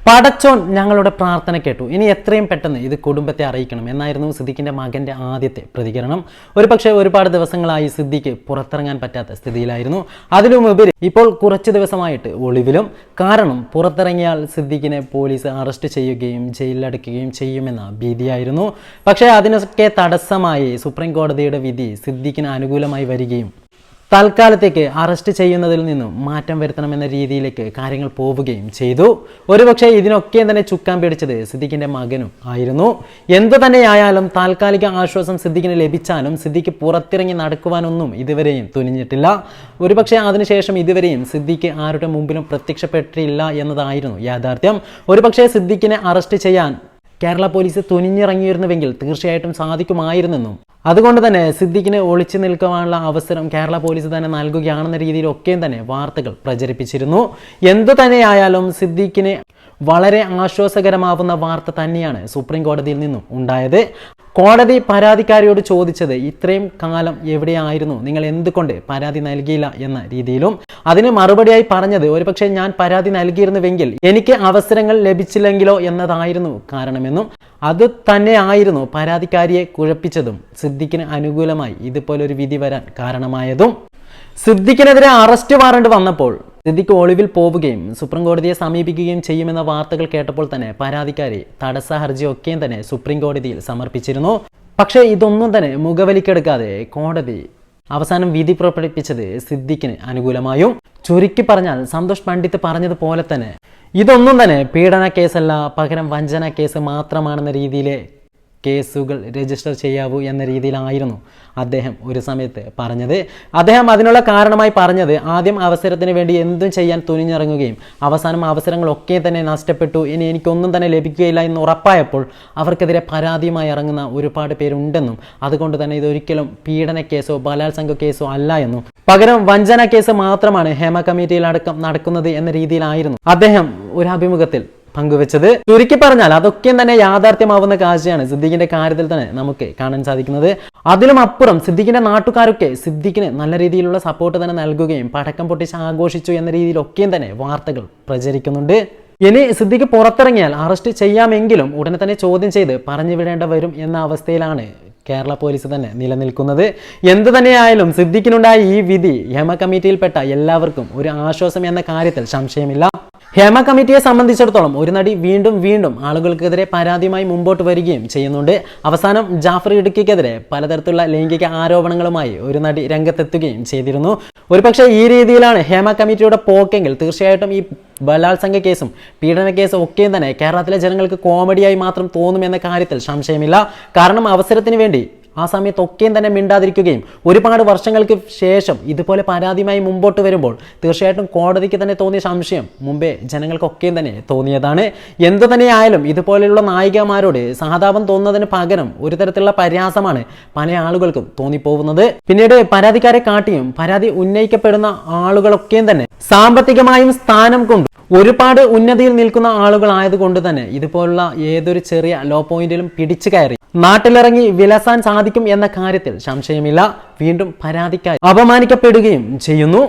പടച്ചോൻ ഞങ്ങളുടെ പ്രാർത്ഥന കേട്ടു. ഇനി എത്രയും പെട്ടെന്ന് ഇത് കുടുംബത്തെ അറിയിക്കണം എന്നായിരുന്നു സിദ്ദിഖിന്റെ മകന്റെ ആദ്യത്തെ പ്രതികരണം. ഒരുപക്ഷെ ഒരുപാട് ദിവസങ്ങളായി സിദ്ദിഖ് പുറത്തിറങ്ങാൻ പറ്റാത്ത സ്ഥിതിയിലായിരുന്നു. അതിലുമുപരി ഇപ്പോൾ കുറച്ച് ദിവസമായിട്ട് ഒളിവിലും. കാരണം പുറത്തിറങ്ങിയാൽ സിദ്ദിഖിനെ പോലീസ് അറസ്റ്റ് ചെയ്യുകയും ജയിലിലടയ്ക്കുകയും ചെയ്യുമെന്ന ഭീതിയായിരുന്നു. പക്ഷേ അതിനൊക്കെ തടസ്സമായി സുപ്രീം കോടതിയുടെ വിധി സിദ്ദിഖിന് അനുകൂലമായി വരികയും തൽക്കാലത്തേക്ക് അറസ്റ്റ് ചെയ്യുന്നതിൽ നിന്നും മാറ്റം വരുത്തണമെന്ന രീതിയിലേക്ക് കാര്യങ്ങൾ പോവുകയും ചെയ്തു. ഒരുപക്ഷെ ഇതിനൊക്കെ തന്നെ ചുക്കാൻ പിടിച്ചത് സിദ്ദിഖിന്റെ മകനും ആയിരുന്നു. എന്തു തന്നെയായാലും താൽക്കാലിക ആശ്വാസം സിദ്ദിഖിന് ലഭിച്ചാലും സിദ്ദിഖ് പുറത്തിറങ്ങി നടക്കുവാനൊന്നും ഇതുവരെയും തുനിഞ്ഞിട്ടില്ല. ഒരുപക്ഷെ അതിനുശേഷം ഇതുവരെയും സിദ്ദിഖ് ആരുടെ മുമ്പിലും പ്രത്യക്ഷപ്പെട്ടില്ല എന്നതായിരുന്നു യാഥാർത്ഥ്യം. ഒരുപക്ഷെ സിദ്ദിഖിനെ അറസ്റ്റ് ചെയ്യാൻ കേരള പോലീസ് തുനിഞ്ഞിറങ്ങിയിരുന്നുവെങ്കിൽ തീർച്ചയായിട്ടും സാധിക്കുമായിരുന്നെന്നും അതുകൊണ്ട് തന്നെ സിദ്ദിഖിന് ഒളിച്ചു നിൽക്കുവാനുള്ള അവസരം കേരള പോലീസ് തന്നെ നൽകുകയാണെന്ന രീതിയിലൊക്കെയും തന്നെ വാർത്തകൾ പ്രചരിപ്പിച്ചിരുന്നു. എന്തു തന്നെയായാലും സിദ്ദിഖിന് വളരെ ആശ്വാസകരമാവുന്ന വാർത്ത തന്നെയാണ് സുപ്രീം കോടതിയിൽ നിന്നും ഉണ്ടായത്. കോടതി പരാതിക്കാരിയോട് ചോദിച്ചത് ഇത്രയും കാലം എവിടെയായിരുന്നു, നിങ്ങൾ എന്തുകൊണ്ട് പരാതി നൽകിയില്ല എന്ന രീതിയിലും അതിന് മറുപടിയായി പറഞ്ഞത് ഒരുപക്ഷെ ഞാൻ പരാതി നൽകിയിരുന്നുവെങ്കിൽ എനിക്ക് അവസരങ്ങൾ ലഭിച്ചില്ലെങ്കിലോ എന്നതായിരുന്നു കാരണമെന്നും അത് തന്നെയായിരുന്നു പരാതിക്കാരിയെ കുഴപ്പിച്ചതും സിദ്ദിഖിന് അനുകൂലമായി ഇതുപോലൊരു വിധി വരാൻ കാരണമായതും. സിദ്ദിഖിനെതിരെ അറസ്റ്റ് വാറണ്ട് വന്നപ്പോൾ സിദ്ദിഖ് ഒളിവിൽ പോവുകയും സുപ്രീം കോടതിയെ സമീപിക്കുകയും ചെയ്യുമെന്ന വാർത്തകൾ കേട്ടപ്പോൾ തന്നെ പരാതിക്കാരി തടസ്സ ഹർജിയൊക്കെയും തന്നെ സുപ്രീം കോടതിയിൽ സമർപ്പിച്ചിരുന്നു. പക്ഷേ ഇതൊന്നും തന്നെ മുഖവലിക്കെടുക്കാതെ കോടതി അവസാനം വിധി പുറപ്പെടുവിപ്പിച്ചത് സിദ്ദിഖിന് അനുകൂലമായും. ചുരുക്കി പറഞ്ഞാൽ സന്തോഷ് പണ്ഡിറ്റ് പറഞ്ഞതുപോലെ തന്നെ ഇതൊന്നും തന്നെ പീഡന കേസല്ല, പകരം വഞ്ചന കേസ് മാത്രമാണെന്ന രീതിയിലെ കേസുകൾ രജിസ്റ്റർ ചെയ്യാവൂ എന്ന രീതിയിലായിരുന്നു അദ്ദേഹം ഒരു സമയത്ത് പറഞ്ഞത്. അദ്ദേഹം അതിനുള്ള കാരണമായി പറഞ്ഞത് ആദ്യം അവസരത്തിന് വേണ്ടി എന്തും ചെയ്യാൻ തുനിഞ്ഞിറങ്ങുകയും അവസാനം അവസരങ്ങളൊക്കെ തന്നെ നഷ്ടപ്പെട്ടു, ഇനി എനിക്കൊന്നും തന്നെ ലഭിക്കുകയില്ല എന്ന് ഉറപ്പായപ്പോൾ അവർക്കെതിരെ പരാതിയുമായി ഇറങ്ങുന്ന ഒരുപാട് പേരുണ്ടെന്നും അതുകൊണ്ട് തന്നെ ഇതൊരിക്കലും പീഡന കേസോ ബലാത്സംഗ കേസോ അല്ല എന്നും പകരം വഞ്ചന കേസ് മാത്രമാണ് ഹേമ കമ്മിറ്റിയിൽ അടക്കം നടക്കുന്നത് എന്ന രീതിയിലായിരുന്നു അദ്ദേഹം ഒരു അഭിമുഖത്തിൽ പങ്കുവെച്ചത്. ചുരുക്കി പറഞ്ഞാൽ അതൊക്കെ തന്നെ യാഥാർത്ഥ്യമാവുന്ന കാഴ്ചയാണ് സിദ്ദിഖിന്റെ കാര്യത്തിൽ തന്നെ നമുക്ക് കാണാൻ സാധിക്കുന്നത്. അതിലും അപ്പുറം സിദ്ദിഖിന്റെ നാട്ടുകാരൊക്കെ സിദ്ദിഖിന് നല്ല രീതിയിലുള്ള സപ്പോർട്ട് തന്നെ നൽകുകയും പടക്കം പൊട്ടിച്ച് ആഘോഷിച്ചു എന്ന രീതിയിലൊക്കെയും തന്നെ വാർത്തകൾ പ്രചരിക്കുന്നുണ്ട്. ഇനി സിദ്ദിഖ് പുറത്തിറങ്ങിയാൽ അറസ്റ്റ് ചെയ്യാമെങ്കിലും ഉടനെ തന്നെ ചോദ്യം ചെയ്ത് പറഞ്ഞു വിടേണ്ട വരും എന്ന അവസ്ഥയിലാണ് കേരള പോലീസ് തന്നെ നിലനിൽക്കുന്നത്. എന്തു തന്നെയായാലും സിദ്ദിഖിനുണ്ടായ ഈ വിധി ഹേമ കമ്മിറ്റിയിൽപ്പെട്ട എല്ലാവർക്കും ഒരു ആശ്വാസം എന്ന കാര്യത്തിൽ സംശയമില്ല. ഹേമ കമ്മിറ്റിയെ സംബന്ധിച്ചിടത്തോളം ഒരു നടി വീണ്ടും ആളുകൾക്കെതിരെ പരാതിയുമായി മുമ്പോട്ട് വരികയും ചെയ്യുന്നുണ്ട്. അവസാനം ജാഫർ ഇടുക്കിക്കെതിരെ പലതരത്തിലുള്ള ലൈംഗിക ആരോപണങ്ങളുമായി ഒരു നടി രംഗത്തെത്തുകയും ചെയ്തിരുന്നു. ഒരുപക്ഷെ ഈ രീതിയിലാണ് ഹേമ കമ്മിറ്റിയുടെ പോക്കെങ്കിൽ തീർച്ചയായിട്ടും ഈ ബലാത്സംഗ കേസും പീഡന കേസും ഒക്കെയും തന്നെ കേരളത്തിലെ ജനങ്ങൾക്ക് കോമഡിയായി മാത്രം തോന്നുമെന്ന കാര്യത്തിൽ സംശയമില്ല. കാരണം അവസരത്തിന് വേണ്ടി ആ സമയത്തൊക്കെയും തന്നെ മിണ്ടാതിരിക്കുകയും ഒരുപാട് വർഷങ്ങൾക്ക് ശേഷം ഇതുപോലെ പരാതിയുമായി മുമ്പോട്ട് വരുമ്പോൾ തീർച്ചയായിട്ടും കോടതിക്ക് തന്നെ തോന്നിയ സംശയം മുമ്പേ ജനങ്ങൾക്കൊക്കെയും തന്നെ തോന്നിയതാണ്. എന്തു തന്നെയായാലും ഇതുപോലെയുള്ള നായികമാരോട് സഹതാപം തോന്നുന്നതിന് പകരം ഒരു തരത്തിലുള്ള പരിഹാസമാണ് പല ആളുകൾക്കും തോന്നിപ്പോകുന്നത്. പിന്നീട് പരാതിക്കാരെ കാട്ടിയും പരാതി ഉന്നയിക്കപ്പെടുന്ന ആളുകളൊക്കെയും തന്നെ സാമ്പത്തികമായും സ്ഥാനം കൊണ്ടും ഒരുപാട് ഉന്നതിയിൽ നിൽക്കുന്ന ആളുകളായതുകൊണ്ട് തന്നെ ഇതുപോലുള്ള ഏതൊരു ചെറിയ ലോ പോയിന്റിലും പിടിച്ചു കയറി നാട്ടിലിറങ്ങി വിലസാൻ സാധിക്കും എന്ന കാര്യത്തിൽ സംശയമില്ല. വീണ്ടും പരാതിക്കായി അപമാനിക്കപ്പെടുകയും ചെയ്യുന്നു.